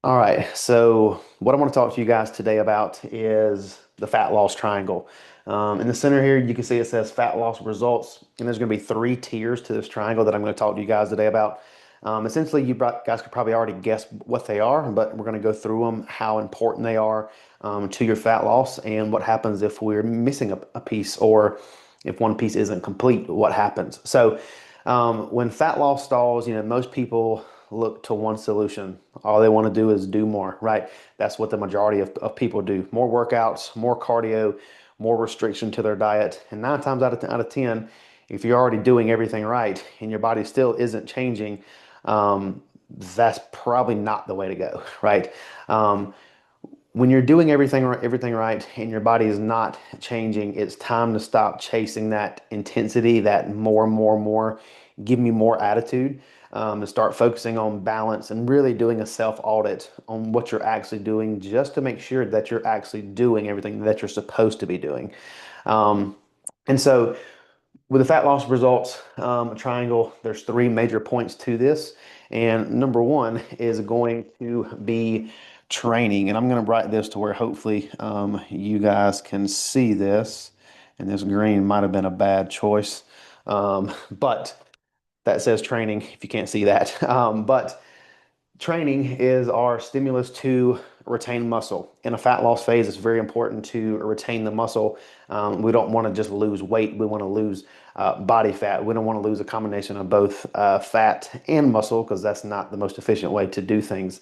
All right, so what I want to talk to you guys today about is the fat loss triangle. In the center here, you can see it says fat loss results, and there's going to be three tiers to this triangle that I'm going to talk to you guys today about. Essentially, guys could probably already guess what they are, but we're going to go through them, how important they are to your fat loss, and what happens if we're missing a piece or if one piece isn't complete, what happens. So, when fat loss stalls, most people look to one solution. All they want to do is do more, right? That's what the majority of people do. More workouts, more cardio, more restriction to their diet. And nine times out of 10, if you're already doing everything right and your body still isn't changing, um, that's probably not the way to go, right? Um, when you're doing everything right and your body is not changing, it's time to stop chasing that intensity, that more, more, more. Give me more attitude, and start focusing on balance and really doing a self audit on what you're actually doing, just to make sure that you're actually doing everything that you're supposed to be doing. Um, and so, with the fat loss results triangle, there's three major points to this. And number one is going to be training. And I'm going to write this to where hopefully you guys can see this. And this green might have been a bad choice. But that says training if you can't see that. But training is our stimulus to retain muscle. In a fat loss phase, it's very important to retain the muscle. We don't want to just lose weight. We want to lose body fat. We don't want to lose a combination of both fat and muscle because that's not the most efficient way to do things.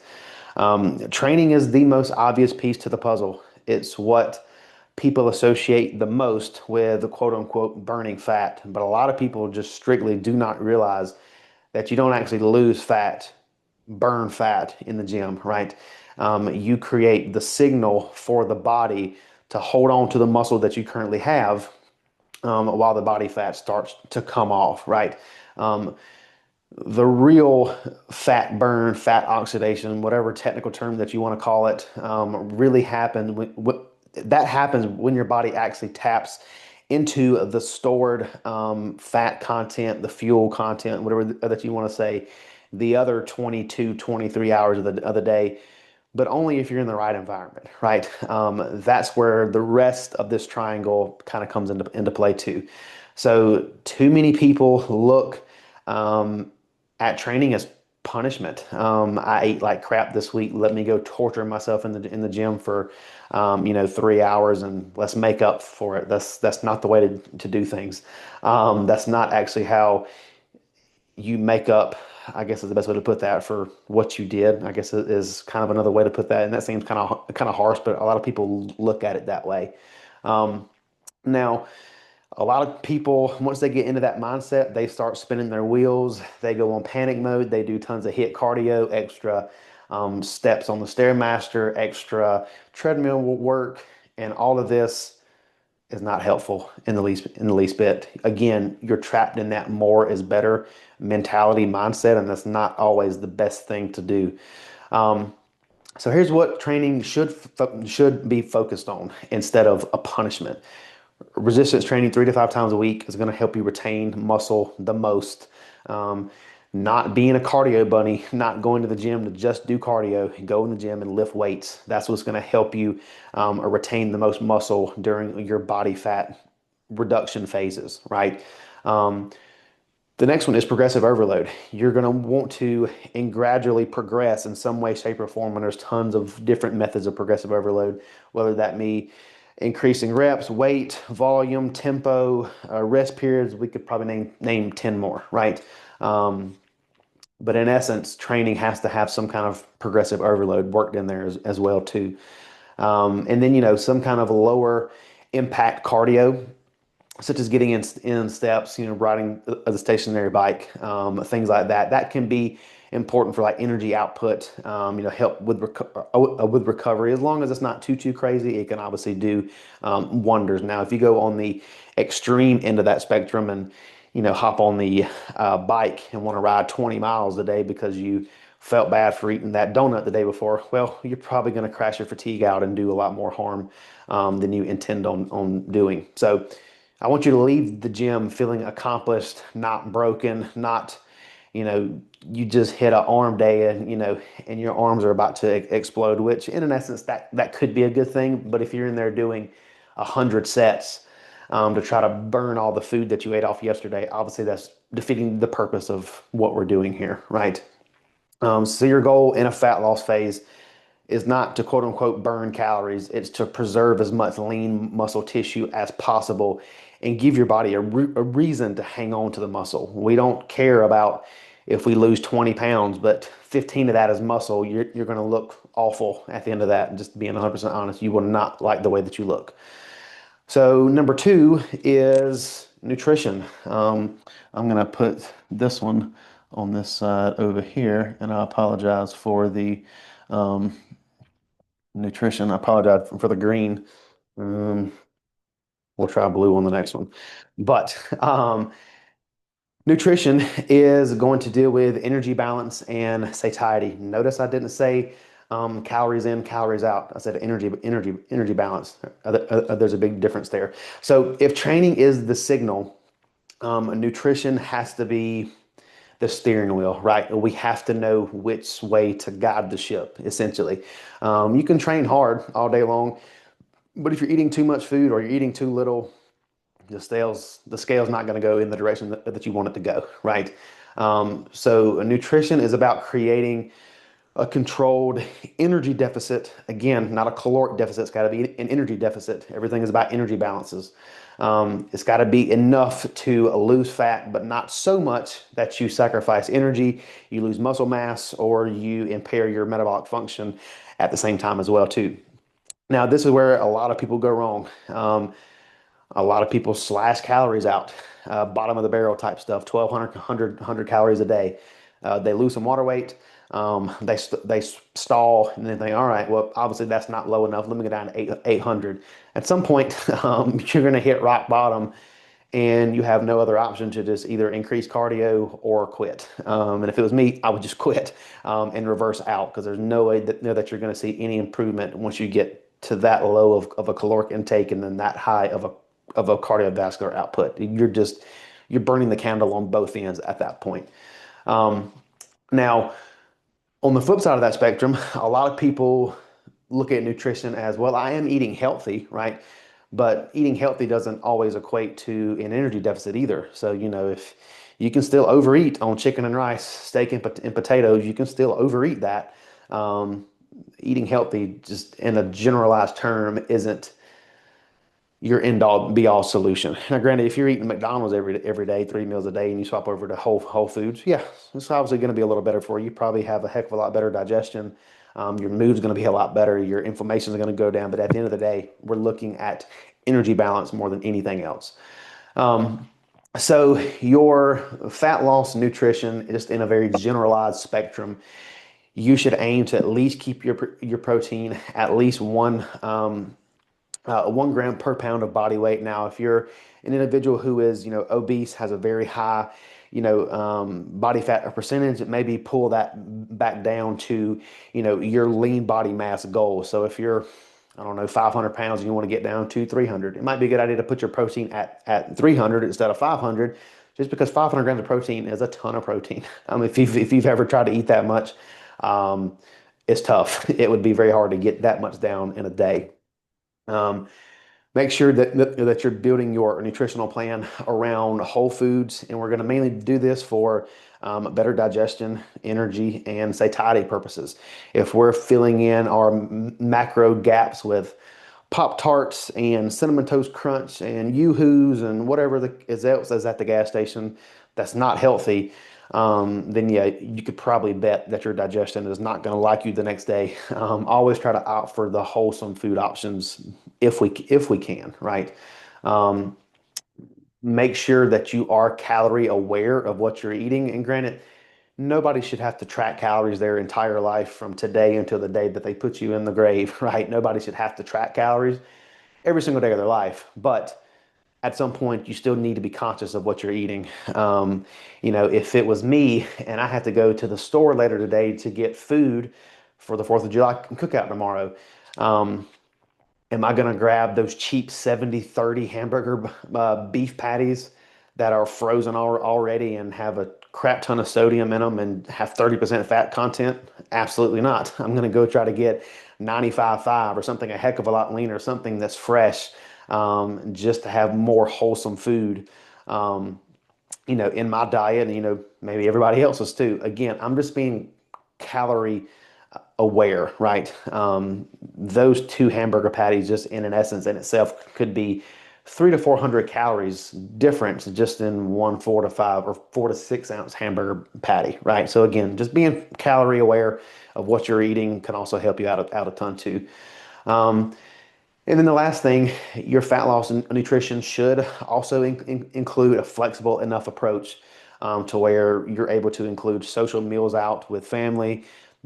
Training is the most obvious piece to the puzzle. It's what people associate the most with the quote unquote burning fat. But a lot of people just strictly do not realize that you don't actually lose fat, burn fat in the gym, right? You create the signal for the body to hold on to the muscle that you currently have while the body fat starts to come off, right? Um, the real fat burn, fat oxidation, whatever technical term that you want to call it, really happens that happens when your body actually taps into the stored fat content, the fuel content, whatever that you want to say, the other 22, 23 hours of the day, but only if you're in the right environment, right? That's where the rest of this triangle kind of comes into play too. So, too many people look um, at training as punishment. I ate like crap this week. Let me go torture myself in the gym for 3 hours and let's make up for it. That's not the way to do things. That's not actually how you make up, I guess is the best way to put that, for what you did. I guess is kind of another way to put that, and that seems kind of harsh, but a lot of people look at it that way. Um, Now, a lot of people, once they get into that mindset, they start spinning their wheels. They go on panic mode. They do tons of hit cardio, extra steps on the Stairmaster, extra treadmill work, and all of this is not helpful in the least bit. Again, you're trapped in that more is better mentality mindset, and that's not always the best thing to do. Um, so here's what training should be focused on instead of a punishment. Resistance training 3 to 5 times a week is going to help you retain muscle the most. Um, Not being a cardio bunny, not going to the gym to just do cardio, go in the gym and lift weights. That's what's going to help you retain the most muscle during your body fat reduction phases, right? Um, the next one is progressive overload. You're going to want to and gradually progress in some way, shape, or form. And there's tons of different methods of progressive overload, whether that be increasing reps, weight, volume, tempo, rest periods. We could probably name 10 more, right? Um, but in essence, training has to have some kind of progressive overload worked in there as well too. And then some kind of lower impact cardio, such as getting in steps, riding a stationary bike, things like that. That can be important for like energy output, help with recovery. As long as it's not too crazy, it can obviously do wonders. Now, if you go on the extreme end of that spectrum and hop on the bike and want to ride 20 miles a day because you felt bad for eating that donut the day before, well, you're probably going to crash your fatigue out and do a lot more harm than you intend on doing. So I want you to leave the gym feeling accomplished, not broken, not you just hit an arm day and and your arms are about to explode, which in essence that could be a good thing. But if you're in there doing 100 sets to try to burn all the food that you ate off yesterday, obviously that's defeating the purpose of what we're doing here, right? So your goal in a fat loss phase is not to quote unquote burn calories, it's to preserve as much lean muscle tissue as possible and give your body a reason to hang on to the muscle. We don't care about if we lose 20 pounds, but 15 of that is muscle. You're going to look awful at the end of that. Just being 100% honest, you will not like the way that you look. So, number two is nutrition. I'm going to put this one on this side over here, and I apologize for the um, nutrition. I apologize for the green. Um, we'll try blue on the next one. But nutrition is going to deal with energy balance and satiety. Notice I didn't say calories in, calories out. I said energy balance. There's a big difference there. So if training is the signal, nutrition has to be the steering wheel, right? We have to know which way to guide the ship, essentially. You can train hard all day long, but if you're eating too much food or you're eating too little, the scale's not going to go in the direction that you want it to go, right? So nutrition is about creating a controlled energy deficit. Again, not a caloric deficit. It's got to be an energy deficit. Everything is about energy balances. It's got to be enough to lose fat, but not so much that you sacrifice energy, you lose muscle mass, or you impair your metabolic function at the same time as well, too. Now, this is where a lot of people go wrong. A lot of people slash calories out, bottom of the barrel type stuff, 1,200 calories a day. They lose some water weight. They stall and then think, all right, well, obviously that's not low enough. Let me go down to 800. At some point, you're going to hit rock bottom and you have no other option to just either increase cardio or quit. And if it was me, I would just quit and reverse out because there's no way that you're going to see any improvement once you get to that low of a caloric intake and then that high of a cardiovascular output. You're burning the candle on both ends at that point. Now, on the flip side of that spectrum, a lot of people look at nutrition as, well, I am eating healthy, right? But eating healthy doesn't always equate to an energy deficit either. So, if you can still overeat on chicken and rice, steak and potatoes, you can still overeat that. Um, Eating healthy, just in a generalized term, isn't your end all be all solution. Now, granted, if you're eating McDonald's every day, 3 meals a day, and you swap over to Whole Foods, yeah, it's obviously going to be a little better for you. You probably have a heck of a lot better digestion. Your mood's going to be a lot better. Your inflammation is going to go down. But at the end of the day, we're looking at energy balance more than anything else. So your fat loss nutrition, just in a very generalized spectrum, you should aim to at least keep your protein at least 1 gram per pound of body weight. Now, if you're an individual who is, obese, has a very high, body fat percentage, maybe pull that back down to, your lean body mass goal. So if you're, I don't know, 500 pounds and you want to get down to 300, it might be a good idea to put your protein at 300 instead of 500, just because 500 grams of protein is a ton of protein. If you've ever tried to eat that much, um, it's tough. It would be very hard to get that much down in a day. Um, Make sure that you're building your nutritional plan around whole foods, and we're going to mainly do this for better digestion, energy, and satiety purposes. If we're filling in our macro gaps with Pop Tarts and Cinnamon Toast Crunch and Yoo-Hoos and whatever else is at the gas station that's not healthy, then yeah, you could probably bet that your digestion is not going to like you the next day. Always try to opt for the wholesome food options if we can, right? Um, Make sure that you are calorie aware of what you're eating. And granted, nobody should have to track calories their entire life from today until the day that they put you in the grave, right? Nobody should have to track calories every single day of their life. But at some point, you still need to be conscious of what you're eating. If it was me and I had to go to the store later today to get food for the 4th of July cookout tomorrow, um, am I going to grab those cheap 70/30 hamburger beef patties that are frozen already and have a crap ton of sodium in them and have 30% fat content? Absolutely not. I'm going to go try to get 95.5 or something a heck of a lot leaner, something that's fresh, just to have more wholesome food, um, in my diet and, maybe everybody else's too. Again, I'm just being calorie aware, right? Those two hamburger patties, just in an essence in itself, could be 300 to 400 calories difference just in one 4 to 5 or 4 to 6 ounce hamburger patty, right? So again, just being calorie aware of what you're eating can also help you out a ton too. Um, and then the last thing, your fat loss and nutrition should also include a flexible enough approach, to where you're able to include social meals out with family,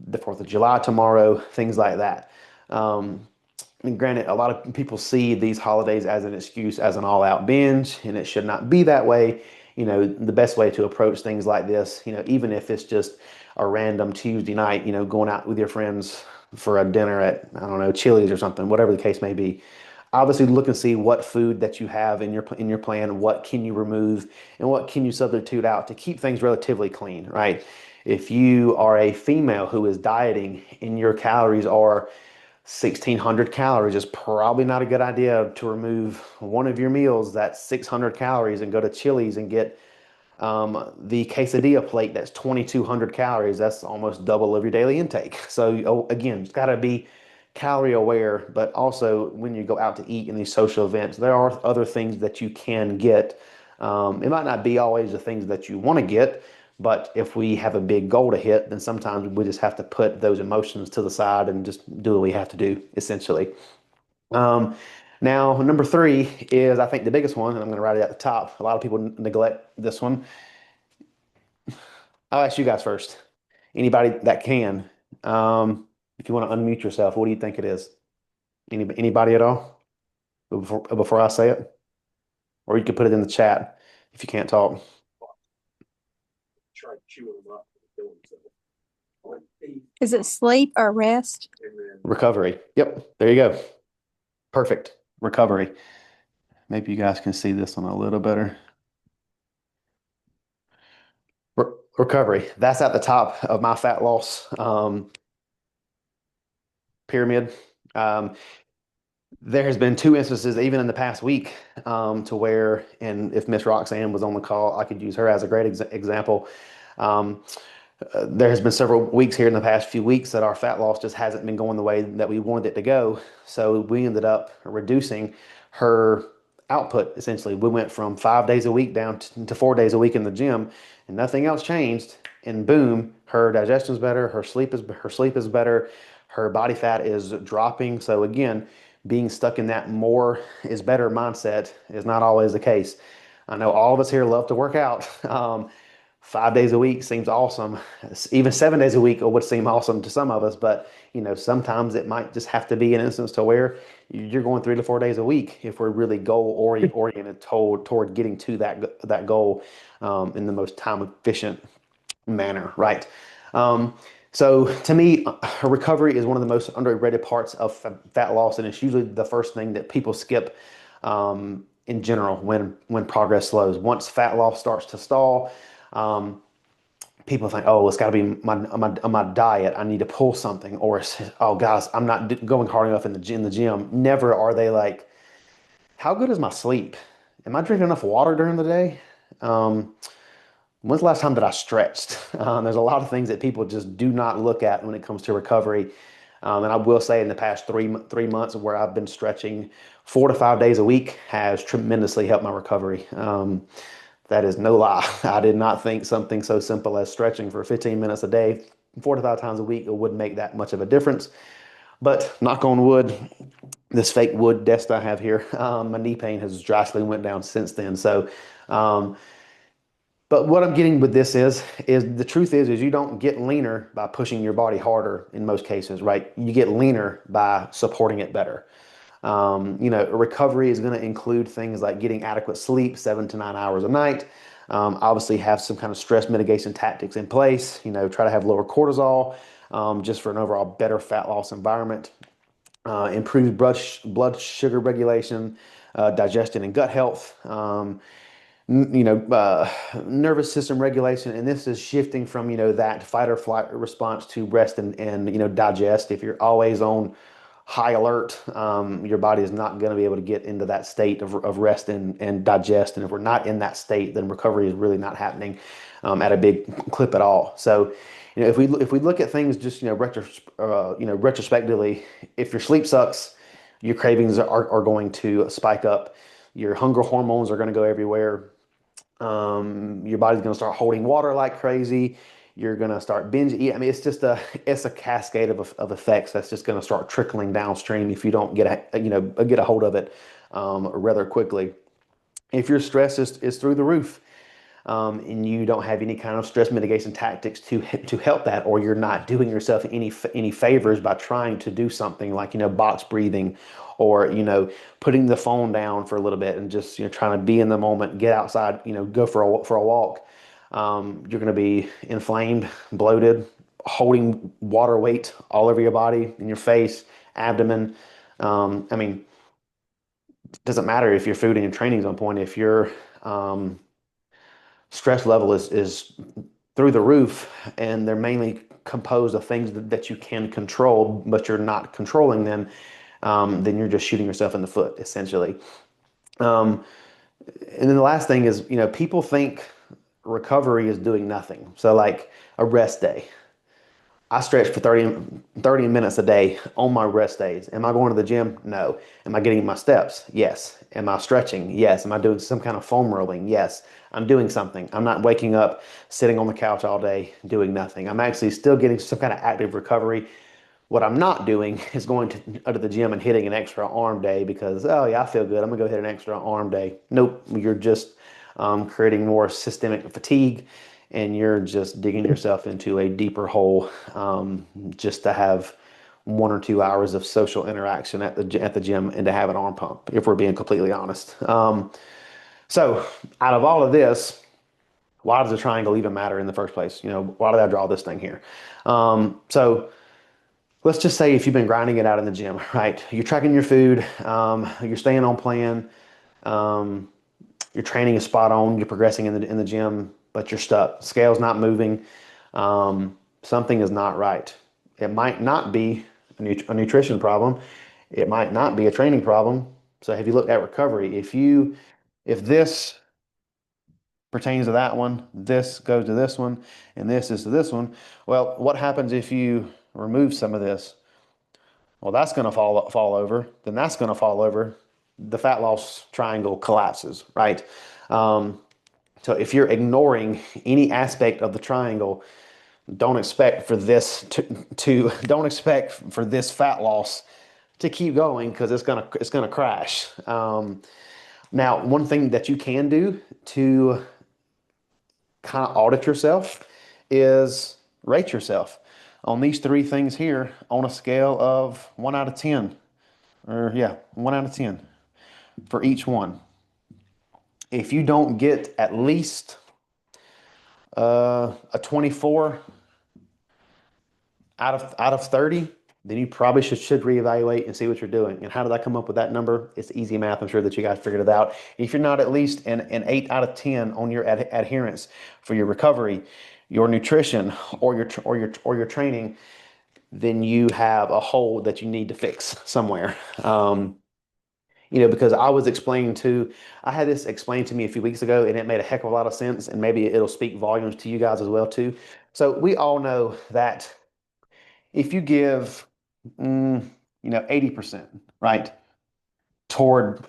the 4th of July tomorrow, things like that. And granted, a lot of people see these holidays as an excuse, as an all-out binge, and it should not be that way. The best way to approach things like this, even if it's just a random Tuesday night, going out with your friends for a dinner at, I don't know, Chili's or something, whatever the case may be. Obviously, look and see what food that you have in your plan, what can you remove, and what can you substitute out to keep things relatively clean, right? If you are a female who is dieting and your calories are 1,600 calories, is probably not a good idea to remove one of your meals that's 600 calories and go to Chili's and get the quesadilla plate that's 2,200 calories. That's almost double of your daily intake. So, again, it's got to be calorie aware, but also when you go out to eat in these social events, there are other things that you can get. It might not be always the things that you want to get, but if we have a big goal to hit, then sometimes we just have to put those emotions to the side and just do what we have to do, essentially. Um, Now, number three is, I think, the biggest one, and I'm going to write it at the top. A lot of people neglect this one. I'll ask you guys first. Anybody that can, if you want to unmute yourself, what do you think it is? Anybody at all? Before I say it, or you could put it in the chat if you can't talk. Is it sleep or rest? Recovery. Yep, there you go. Perfect. Recovery. Maybe you guys can see this one a little better. Recovery. That's at the top of my fat loss pyramid. Um, there has been two instances, even in the past week, to where, and if Miss Roxanne was on the call, I could use her as a great example. Um, there has been several weeks here in the past few weeks that our fat loss just hasn't been going the way that we wanted it to go. So we ended up reducing her output. Essentially, we went from 5 days a week down to 4 days a week in the gym, and nothing else changed. And boom, her digestion is better, her sleep is better, her body fat is dropping. So again, being stuck in that more is better mindset is not always the case. I know all of us here love to work out. 5 days a week seems awesome. Even 7 days a week would seem awesome to some of us, but sometimes it might just have to be an instance to where you're going 3 to 4 days a week if we're really goal oriented toward getting to that goal, in the most time efficient manner, right? Um, so to me, recovery is one of the most underrated parts of fat loss, and it's usually the first thing that people skip, in general when progress slows. Once fat loss starts to stall, um, people think, oh, it's got to be my diet. I need to pull something, or oh, guys, I'm not going hard enough in the gym. Never are they like, how good is my sleep? Am I drinking enough water during the day? Um, When's the last time that I stretched? There's a lot of things that people just do not look at when it comes to recovery. And I will say, in the past 3 months where I've been stretching 4 to 5 days a week has tremendously helped my recovery. That is no lie. I did not think something so simple as stretching for 15 minutes a day, 4 to 5 times a week, it wouldn't make that much of a difference. But knock on wood, this fake wood desk I have here, my knee pain has drastically went down since then. So, um, but what I'm getting with this is the truth is you don't get leaner by pushing your body harder in most cases, right? You get leaner by supporting it better. Recovery is going to include things like getting adequate sleep, 7 to 9 hours a night. Obviously, have some kind of stress mitigation tactics in place. Try to have lower cortisol, just for an overall better fat loss environment. Improved blood sugar regulation, digestion and gut health. nervous system regulation, and this is shifting from, that fight or flight response to rest and digest. If you're always on high alert, your body is not going to be able to get into that state of rest and digest. And if we're not in that state, then recovery is really not happening at a big clip at all. So, if we look at things just retrospectively, if your sleep sucks, your cravings are going to spike up. Your hunger hormones are going to go everywhere. Your body's going to start holding water like crazy. You're going to start binge eating. I mean, it's a cascade of effects that's just going to start trickling downstream if you don't get a hold of it rather quickly. If your stress is through the roof, and you don't have any kind of stress mitigation tactics to help that, or you're not doing yourself any favors by trying to do something like box breathing, or putting the phone down for a little bit and just trying to be in the moment, get outside, go for a walk. You're going to be inflamed, bloated, holding water weight all over your body, in your face, abdomen. I mean, it doesn't matter if your food and your training is on point. If your stress level is through the roof, and they're mainly composed of things that you can control, but you're not controlling them, then you're just shooting yourself in the foot, essentially. Um, and then the last thing is, people think recovery is doing nothing. So, like a rest day. I stretch for 30 minutes a day on my rest days. Am I going to the gym? No. Am I getting my steps? Yes. Am I stretching? Yes. Am I doing some kind of foam rolling? Yes. I'm doing something. I'm not waking up, sitting on the couch all day, doing nothing. I'm actually still getting some kind of active recovery. What I'm not doing is going to the gym and hitting an extra arm day because, oh yeah, I feel good. I'm gonna go hit an extra arm day. Nope, you're just creating more systemic fatigue, and you're just digging yourself into a deeper hole, just to have 1 or 2 hours of social interaction at the gym and to have an arm pump. If we're being completely honest. So out of all of this, why does the triangle even matter in the first place? Why did I draw this thing here? So let's just say if you've been grinding it out in the gym, right? You're tracking your food, you're staying on plan, um, your training is spot on, you're progressing in the gym, but you're stuck. Scale's not moving. Something is not right. It might not be a nutrition problem. It might not be a training problem. So have you looked at recovery? If this pertains to that one, this goes to this one, and this is to this one, well, what happens if you remove some of this? Well, that's going to fall over. Then that's going to fall over. The fat loss triangle collapses, right? Um, so if you're ignoring any aspect of the triangle, don't expect for this to don't expect for this fat loss to keep going, because it's gonna crash. Now, one thing that you can do to kind of audit yourself is rate yourself on these three things here on a scale of 1 out of 10, or yeah, 1 out of 10 for each one. If you don't get at least a 24 out of 30, then you probably should reevaluate and see what you're doing. And how did I come up with that number? It's easy math. I'm sure that you guys figured it out. If you're not at least an 8 out of 10 on your adherence for your recovery, your nutrition, or your training, then you have a hole that you need to fix somewhere. Because I had this explained to me a few weeks ago, and it made a heck of a lot of sense, and maybe it'll speak volumes to you guys as well too. So we all know that if you give, 80%, right, toward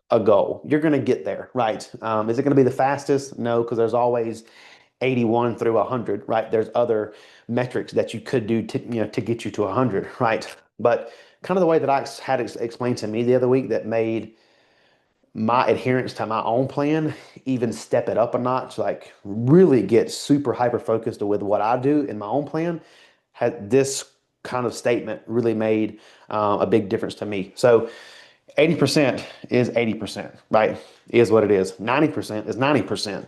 a goal, you're going to get there, right? Is it going to be the fastest? No, because there's always 81 through 100, right? There's other metrics that you could do to get you to 100, right? But kind of the way that I had explained to me the other week that made my adherence to my own plan even step it up a notch, like really get super hyper focused with what I do in my own plan, had this kind of statement really made a big difference to me. So 80% is 80%, right? Is what it is. 90% is 90%.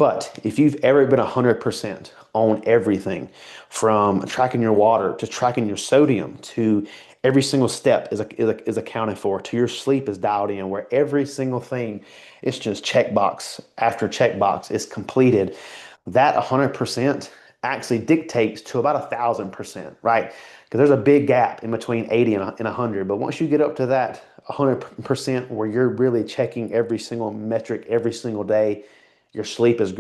But if you've ever been 100% on everything, from tracking your water to tracking your sodium to every single step is accounted for, to your sleep is dialed in, where every single thing is just checkbox after checkbox is completed, that 100% actually dictates to about 1,000%, right? Because there's a big gap in between 80 and 100. But once you get up to that 100% where you're really checking every single metric every single day, your sleep is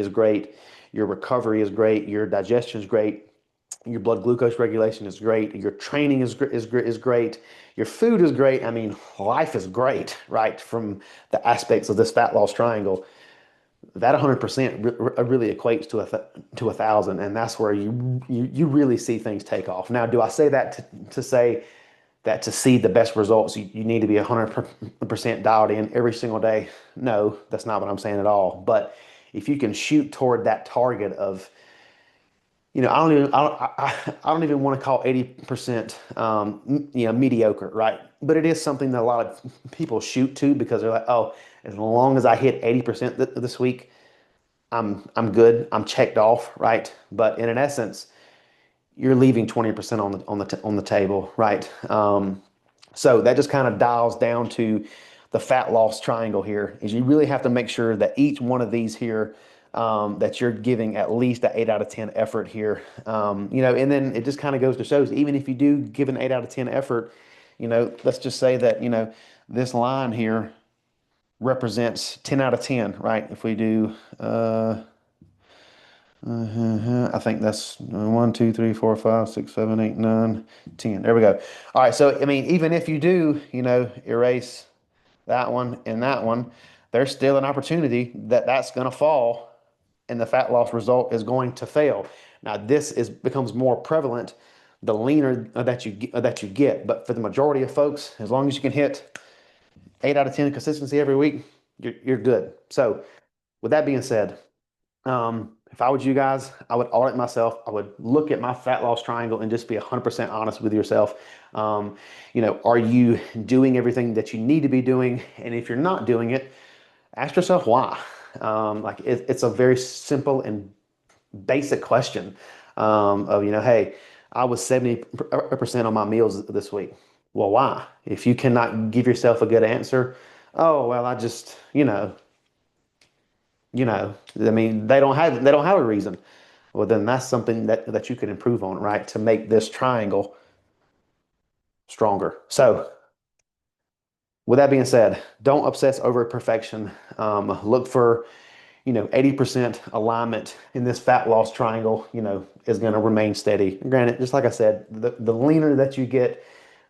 great, your recovery is great, your digestion is great, your blood glucose regulation is great, your training is great, your food is great. I mean, life is great, right? From the aspects of this fat loss triangle, that 100% really equates to to 1,000, and that's where you really see things take off. Now, do I say that to say that to see the best results, you need to be 100% dialed in every single day? No, that's not what I'm saying at all. But if you can shoot toward that target of, I don't even want to call 80%, mediocre, right? But it is something that a lot of people shoot to because they're like, oh, as long as I hit 80% this week, I'm good. I'm checked off, right? But in an essence, you're leaving 20% on the table, right? So that just kind of dials down to the fat loss triangle here. Is you really have to make sure that each one of these here, that you're giving at least an 8 out of 10 effort here. And then it just kind of goes to shows, even if you do give an 8 out of 10 effort, let's just say that, this line here represents 10 out of 10, right? If we do, I think that's 1, 2, 3, 4, 5, 6, 7, 8, 9, 10. There we go. All right. So, I mean, even if you do, erase that one and that one, there's still an opportunity that that's going to fall and the fat loss result is going to fail. Now, this is becomes more prevalent the leaner that you get. But for the majority of folks, as long as you can hit 8 out of 10 consistency every week, you're good. So, with that being said, if I was you guys, I would audit myself. I would look at my fat loss triangle and just be 100% honest with yourself. Are you doing everything that you need to be doing? And if you're not doing it, ask yourself why. It's a very simple and basic question hey, I was 70% on my meals this week. Well, why? If you cannot give yourself a good answer, oh, well, I just, I mean, they don't have a reason. Well, then that's something that you can improve on, right? To make this triangle stronger. So, with that being said, don't obsess over perfection. Look for, 80% alignment in this fat loss triangle, is going to remain steady. Granted, just like I said, the leaner that you get,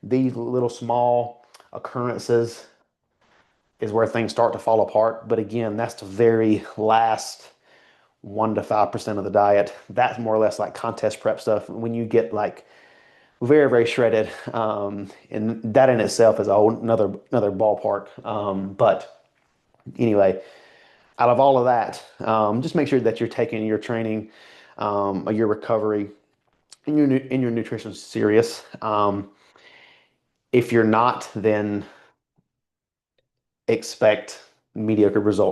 these little small occurrences is where things start to fall apart. But again, that's the very last 1 to 5% of the diet. That's more or less like contest prep stuff. When you get like very, very shredded, and that in itself is a whole another ballpark. But anyway, out of all of that, just make sure that you're taking your training, your recovery, and your nutrition serious. If you're not, then expect mediocre results.